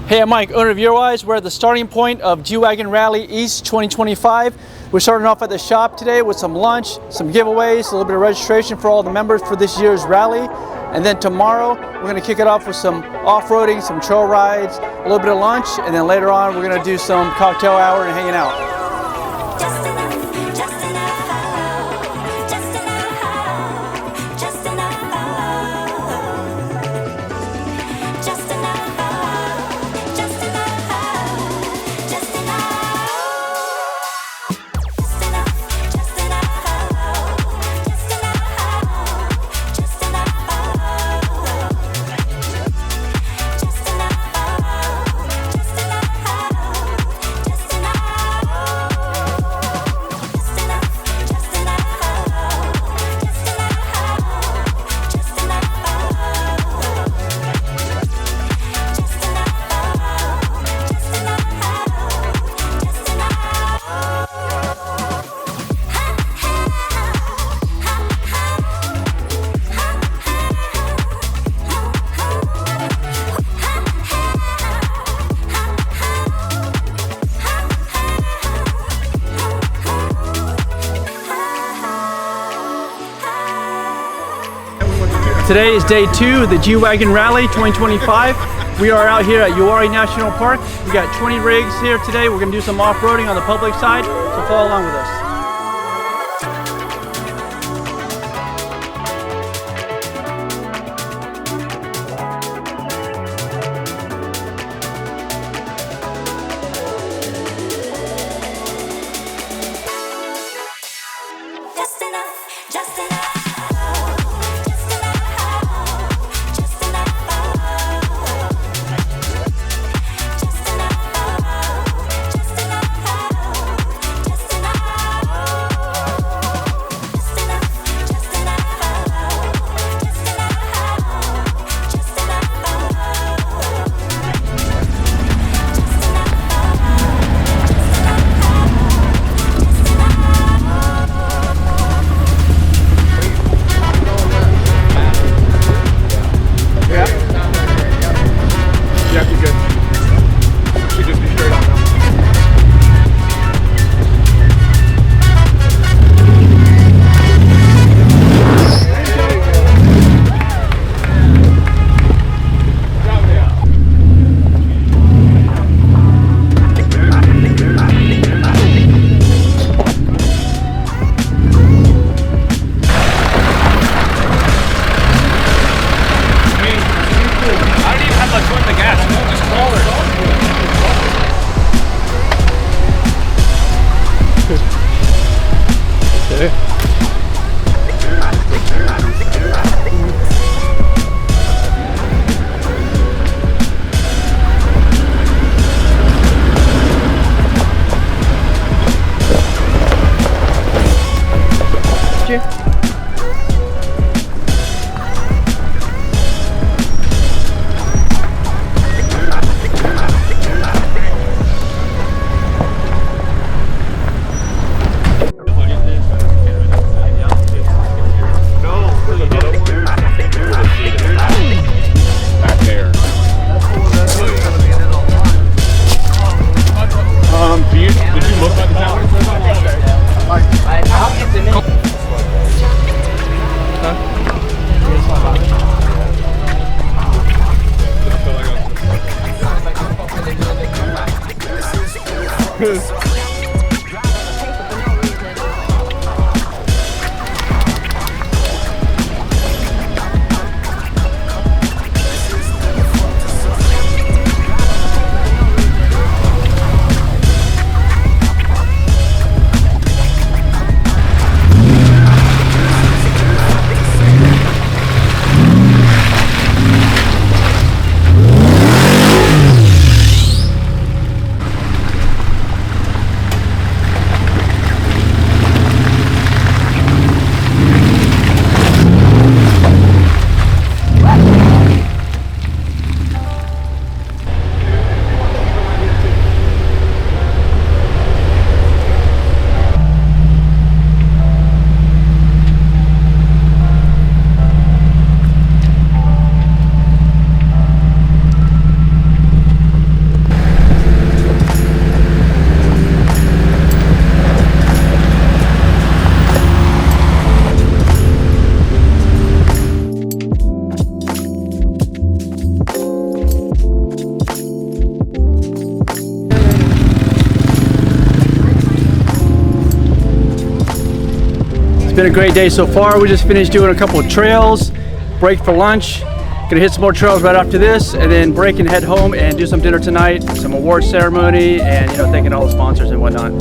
Hey, I'm Mike, owner of Eurowise. We're at the starting point of G-Wagen Rally East 2025. We're starting off at the shop today with some lunch, some giveaways, a little bit of registration for all the members for this year's rally. And then tomorrow, we're going to kick it off with some off-roading, some trail rides, a little bit of lunch, and then later on, we're going to do some cocktail hour and hanging out. Today is day 2 of the G-Wagen Rally 2025. We are out here at Eurowise National Park. We got 20 rigs here today. We're going to do some off-roading on the public side, so follow along with us. been a great day so far. We just finished doing a couple of trails, break for lunch. Gonna hit some more trails right after this, and then break and head home and do some dinner tonight, some award ceremony, and thanking all the sponsors and whatnot.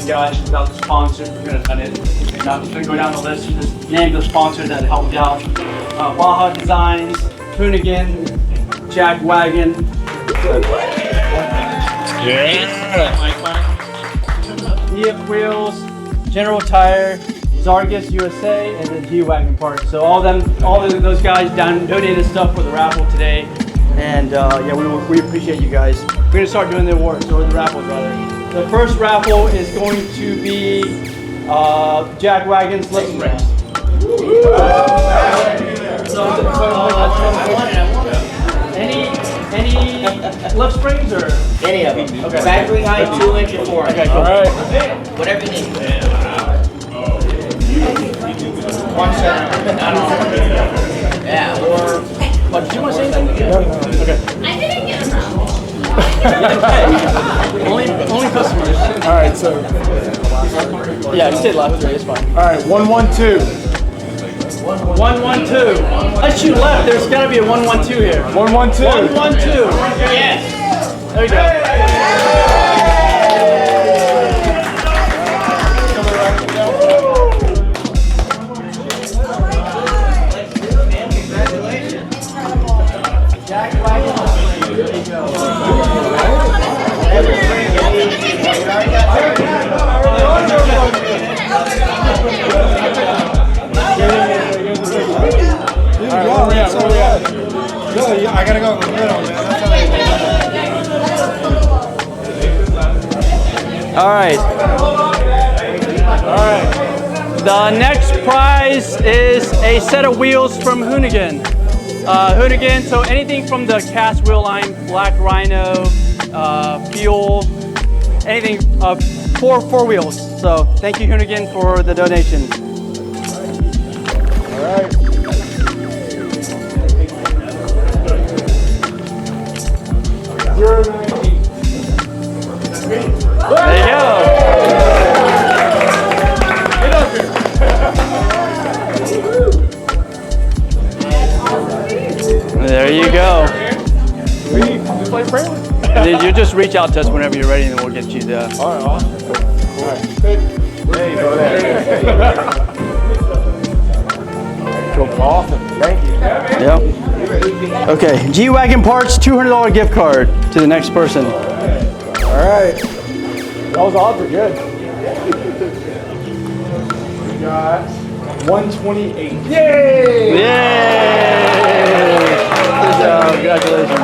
Guys, without the sponsors, we could have done it. I'm just going to go down the list and just name the sponsors that helped out. Baja Designs, Hoonigan, G-Wagen, EF Wheels, General Tire, Zargus USA, and the G-Wagen Parts. So all of those guys donated stuff for the raffle today. And yeah, we appreciate you guys. We're going to start doing the awards, or the raffles rather. The first raffle is going to be G-Wagen's lift springs. Any lift springs or? Any of them. Okay. Factory height, 2 inch and 4 inch. Okay, cool. All right. Whatever you need. 1 cent. Yeah, or... But did you want to say anything? No. Okay. I didn't get them wrong. Only customers. All right, so. Yeah, you stay left, it's fine. All right, 112. 112. Unless you left, there's got to be a 112 here. 112. 112. yes. There you go. I gotta go in the middle, man. All right. The next prize is a set of wheels from Hoonigan. Hoonigan, so anything from the cast wheel line, Black Rhino, Fuel, anything, four wheels. So thank you, Hoonigan, for the donation. All right. There you go. you go. We play friendly. And then you just reach out to us whenever you're ready, and then we'll get you the. All right, awesome. Cool. Hey, go there. Awesome. Thank you. Yep. Okay, G-Wagen Parts, $200 gift card to the next person. All right. Those odds are good. We got 128. Yay! Yay! Good job. Congratulations.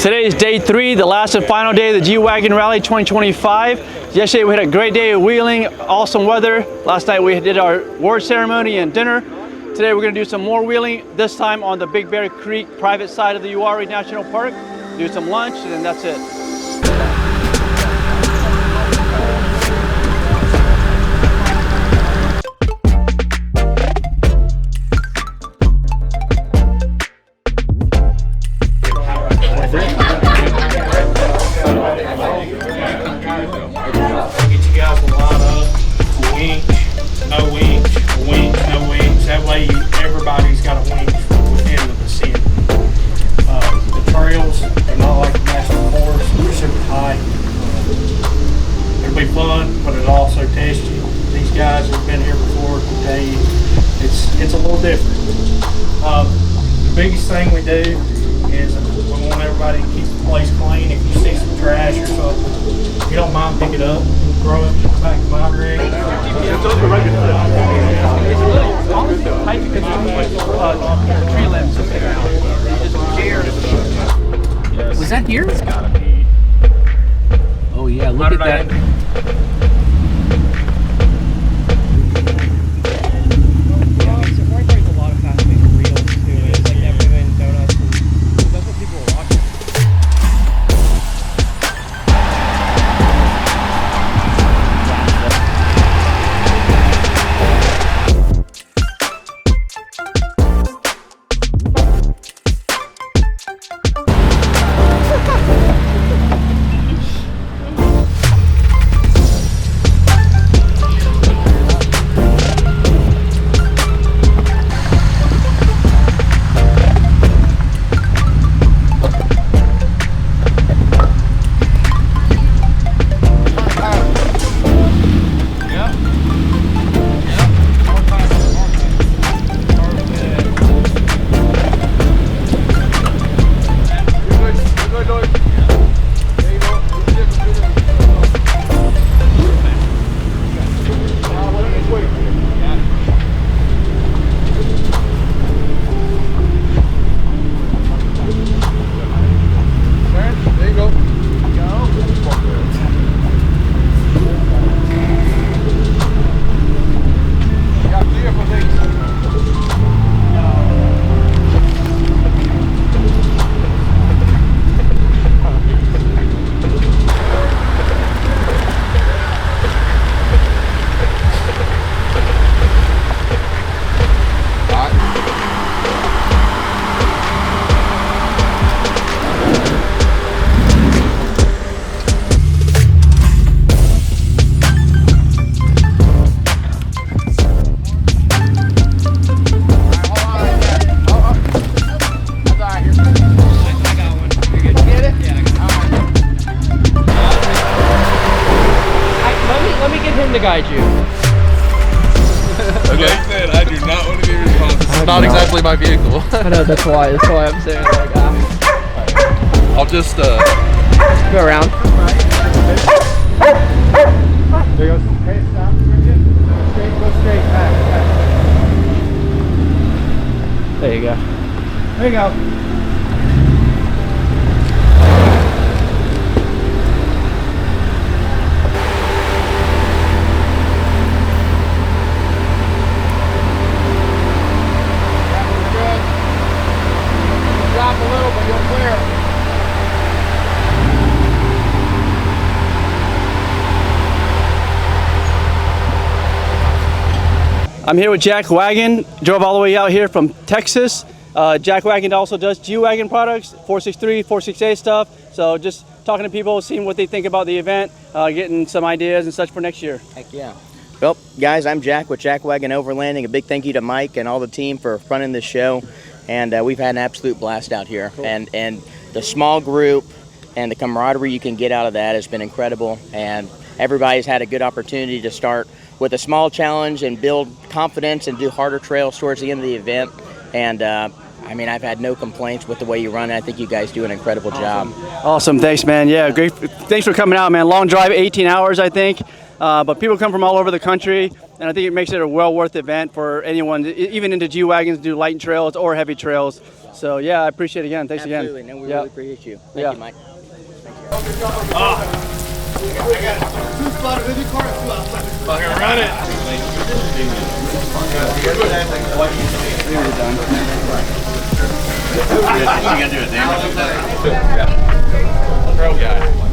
Today is day 3, the last and final day of the G-Wagen Rally 2025. Yesterday we had a great day of wheeling, awesome weather. Last night we did our award ceremony and dinner. Today we're going to do some more wheeling, this time on the Big Bear Creek private side of the Eurowise National Park. Do some lunch, and then that's it. Get you guys to line up, winch, no winch, winch, no winch. That way everybody's got a winch within the vicinity. The trails are not like the national forest, they're super tight. It'll be fun, but it'll also test you. These guys have been here before can tell you it's a little different. The biggest thing we do is we want everybody to keep the place clean. If you see some trash or something, if you don't mind, pick it up, throw it back to my rig. Tree limbs. Was that here? Oh yeah, look at that. To guide you. Okay. Like said, I do not want to be responsible. It's not exactly my vehicle. I know, that's why I'm saying like, I'll just go around. There goes. Hey, stop. Straight, go straight. Back. There you go. There you go. I'm here with Jack Wagon, drove all the way out here from Texas. Jack Wagon also does G-Wagen products, 463, 468 stuff. So just talking to people, seeing what they think about the event, getting some ideas and such for next year. Heck yeah. Well, guys, I'm Jack with G-Wagen Overlanding. A big thank you to Mike and all the team for running this show. And we've had an absolute blast out here. Cool. And the small group and the camaraderie you can get out of that has been incredible. And everybody's had a good opportunity to start with a small challenge and build confidence and do harder trails towards the end of the event. And I mean, I've had no complaints with the way you run it. I think you guys do an incredible job. Awesome, thanks, man. Yeah, great. Thanks for coming out, man. Long drive, 18 hours, I think. But people come from all over the country, and I think it makes it a well worth event for anyone, even into G-Wagons, to do light trails or heavy trails. So yeah, I appreciate it again. Thanks Absolutely. again. No, we really appreciate you. Thank you, Mike. Fucking run it. You gotta do a damage. Pro guy.